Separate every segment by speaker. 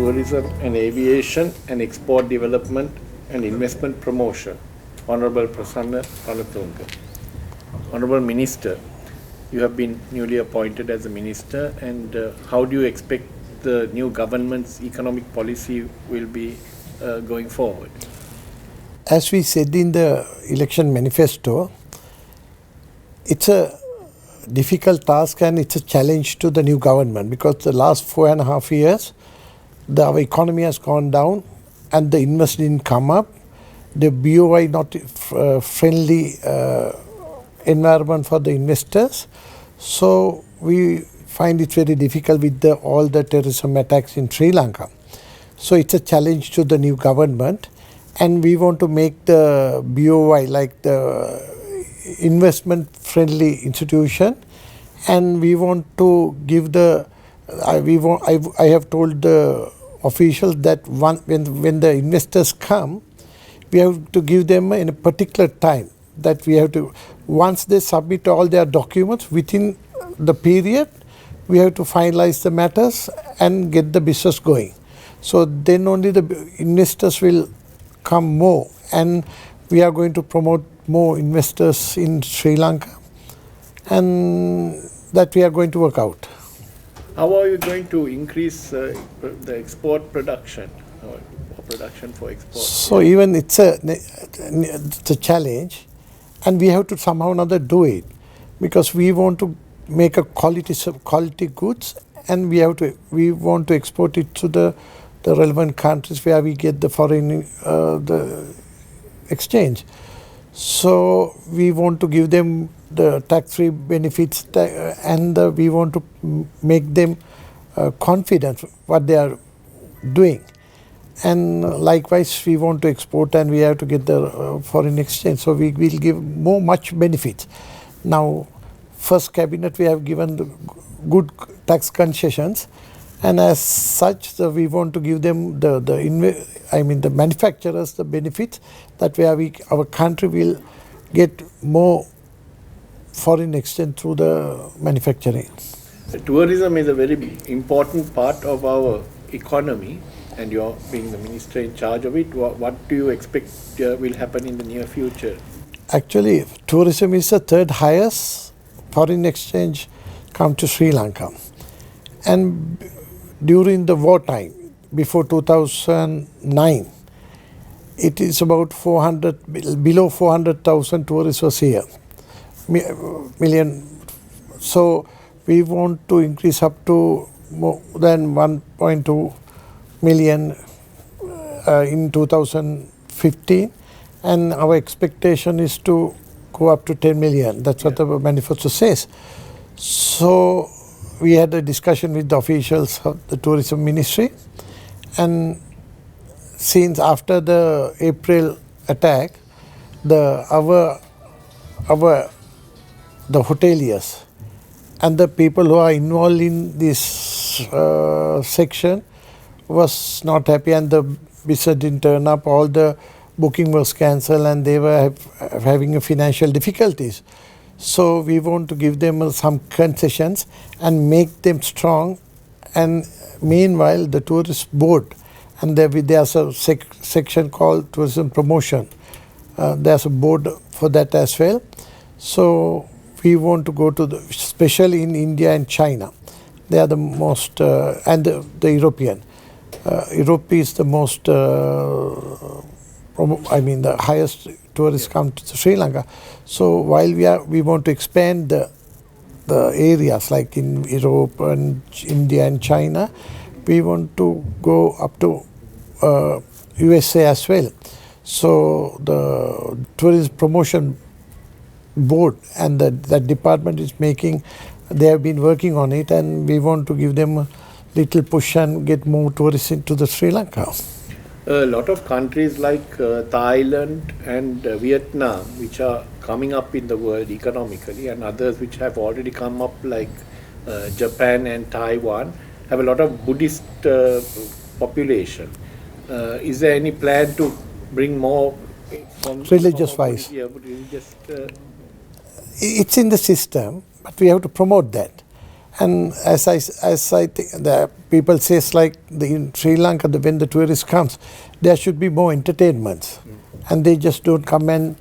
Speaker 1: Tourism and Aviation and Export Development and Investment Promotion, Honorable Prasanna Ranatunga. Honorable Minister, you have been newly appointed as a minister, and how do you expect the new government's economic policy will be going forward?
Speaker 2: As we said in the election manifesto, it's a difficult task and it's a challenge to the new government, because the last 4.5 years our economy has gone down and the investment didn't come up. The BOI not friendly environment for the investors. So we find it very difficult with all the terrorism attacks in Sri Lanka. So it's a challenge to the new government, and we want to make the BOI like the investment friendly institution, and we want to give I have told the officials that when the investors come, we have to give them in a particular time, that we have to, once they submit all their documents within the period, we have to finalize the matters and get the business going. So then only the investors will come more, and we are going to promote more investors in Sri Lanka, and that we are going to work out.
Speaker 1: How are you going to increase the export production or production for export?
Speaker 2: So even it's a challenge, and we have to somehow or another do it, because we want to make a quality goods, and we want to export it to the relevant countries where we get the foreign the exchange. So we want to give them the tax-free benefits, and we want to make them confident what they are doing. And likewise, we want to export, and we have to get the foreign exchange. So we will give much benefits. Now, first cabinet we have given the good tax concessions, and as such, we want to give them the manufacturers the benefits, that where our country will get more foreign exchange through the manufacturing.
Speaker 1: Tourism is a very important part of our economy, and you're being the minister in charge of it. What do you expect will happen in the near future?
Speaker 2: Actually, tourism is the third highest foreign exchange come to Sri Lanka. And during the wartime, before 2009, it is about below 400,000 tourists was here, million. So we want to increase up to more than 1.2 million in 2015, and our expectation is to go up to 10 million. That's what the manifesto says. So we had a discussion with the officials of the tourism ministry, and since after the April attack, the hoteliers and the people who are involved in this section was not happy, and the business didn't turn up. All the booking was cancelled, and they were having financial difficulties. So we want to give them some concessions and make them strong. And meanwhile, the tourist board, and there's a section called tourism promotion. There's a board for that as well. So we want to go to especially in India and China. They are the most, and the European. Europe is the most, the highest tourists come to Sri Lanka. So while we want to expand the areas like in Europe and India and China, we want to go up to USA as well. So the tourism promotion board and that department is they have been working on it, and we want to give them a little push and get more tourists into the Sri Lanka.
Speaker 1: A lot of countries like Thailand and Vietnam, which are coming up in the world economically, and others which have already come up like Japan and Taiwan, have a lot of Buddhist population. Is there any plan to bring more from
Speaker 2: religious-wise?
Speaker 1: Yeah, religious.
Speaker 2: It's in the system, but we have to promote that. And as I think the people says like in Sri Lanka, when the tourist comes, there should be more entertainments, and they just don't come and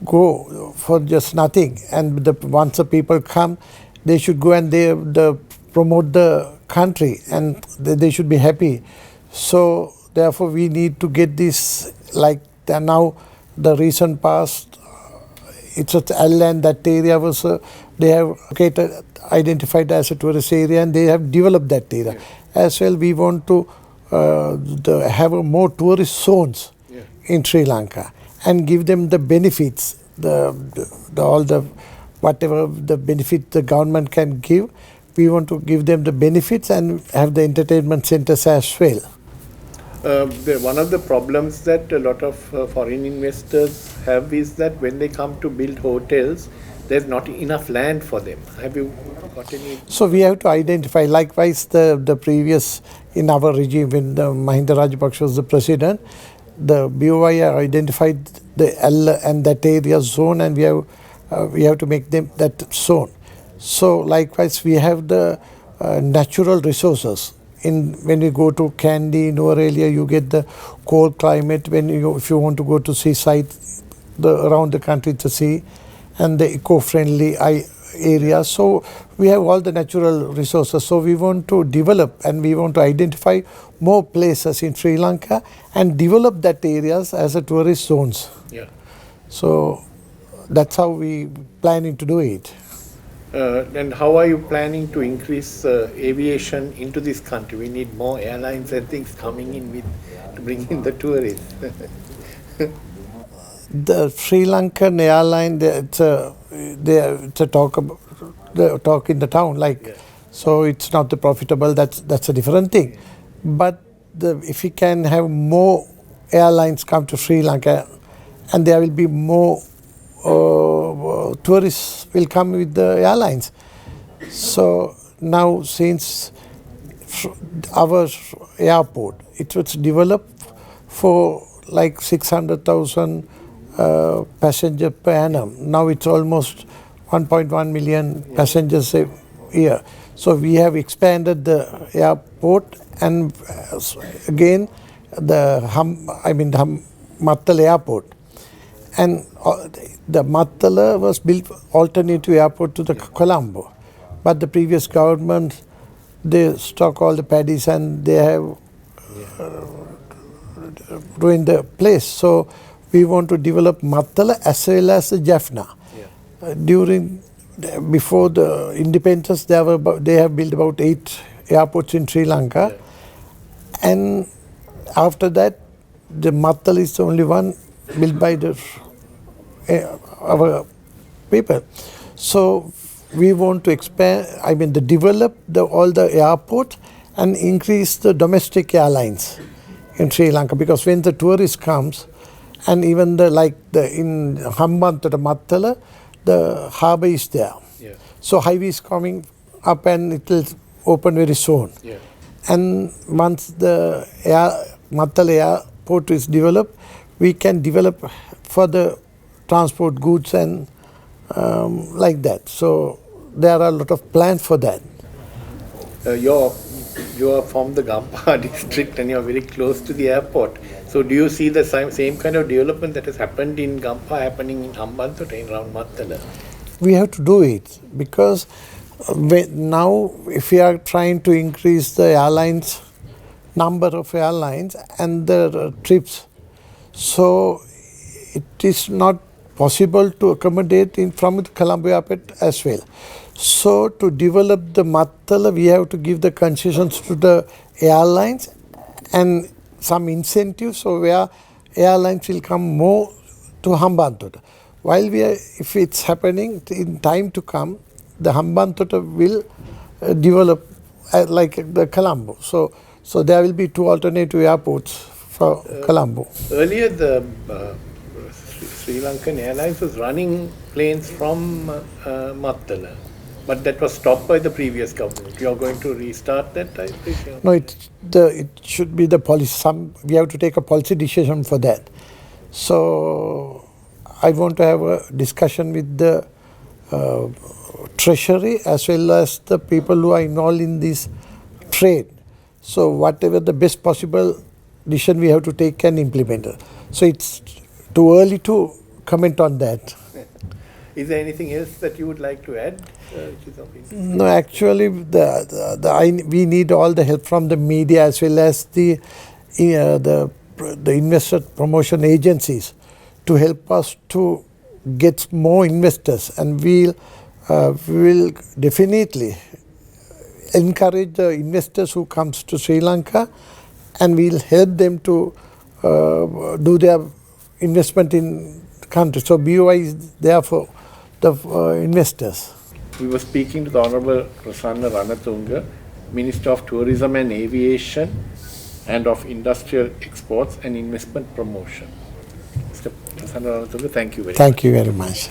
Speaker 2: go for just nothing. And once the people come, they should go and they promote the country, and they should be happy. So therefore, we need to get this like now the recent past. It's at L, that area was they have identified as a tourist area, and they have developed that area. As well, we want to have more tourist zones in Sri Lanka and give them the benefits, all the whatever the benefit the government can give. We want to give them the benefits and have the entertainment centers as well.
Speaker 1: One of the problems that a lot of foreign investors have is that when they come to build hotels, there's not enough land for them. Have you got any?
Speaker 2: So we have to identify. Likewise, the previous in our regime when the Mahinda Rajapaksa was the president, the BOI identified the L and that area zone, and we have to make them that zone. So likewise, we have the natural resources. When you go to Kandy, Norelia, you get the cold climate. If you want to go to seaside, around the country to sea, and the eco-friendly areas. So we have all the natural resources. So we want to develop and we want to identify more places in Sri Lanka and develop that areas as a tourist zones.
Speaker 1: Yeah.
Speaker 2: So that's how we planning to do it.
Speaker 1: And how are you planning to increase aviation into this country? We need more airlines and things coming in to bring in the tourists.
Speaker 2: The Sri Lankan airline, it's a talk in the town, so it's not the profitable. That's a different thing. But if we can have more airlines come to Sri Lanka, and there will be more tourists will come with the airlines. So now since our airport, it was developed for like 600,000 passenger per annum. Now it's almost 1.1 million passengers a year. So we have expanded the airport, and again the Mattala airport. And the Mattala was built alternative airport to the Colombo, but the previous government, they stock all the paddies and they have ruined the place. So we want to develop Mattala as well as the Jaffna. Before the independence, they have built about 8 airports in Sri Lanka, and after that, the Mattala is the only one built by our people. So we want to expand, develop all the airport and increase the domestic airlines in Sri Lanka, because when the tourist comes, and even in Hambantota Mattala, the harbour is there.
Speaker 1: Yeah.
Speaker 2: So highway is coming up and it will open very soon.
Speaker 1: Yeah.
Speaker 2: And once the Mattala airport is developed, we can develop further transport goods and like that. So there are a lot of plans for that.
Speaker 1: You are from the Gampa district and you are very close to the airport. So do you see the same kind of development that has happened in Gampa happening in Hambantota around Mattala?
Speaker 2: We have to do it because now if we are trying to increase the airlines, number of airlines and the trips, so it is not possible to accommodate from the Colombo airport as well. So to develop the Mattala, we have to give the concessions to the airlines and some incentives, so where airlines will come more to Hambantota. While if it's happening in time to come, the Hambantota will develop like the Colombo. So there will be 2 alternative airports for Colombo.
Speaker 1: Earlier, the Sri Lankan Airlines was running planes from Mattala, but that was stopped by the previous government. You are going to restart that, I think?
Speaker 2: No, it should be the policy. We have to take a policy decision for that. So I want to have a discussion with the treasury as well as the people who are involved in this trade. So whatever the best possible decision we have to take and implement it. So it's too early to comment on that.
Speaker 1: Is there anything else that you would like to add? Which is of interest?
Speaker 2: No, actually, we need all the help from the media as well as the investor promotion agencies to help us to get more investors, and we will definitely encourage the investors who comes to Sri Lanka, and we'll help them to do their investment in the country. So BOI is there for the investors.
Speaker 1: We were speaking to the Honorable Prasanna Ranatunga, Minister of Tourism and Aviation and of Industrial Exports and Investment Promotion. Mr. Prasanna Ranatunga, thank you very much.
Speaker 2: Thank you very much.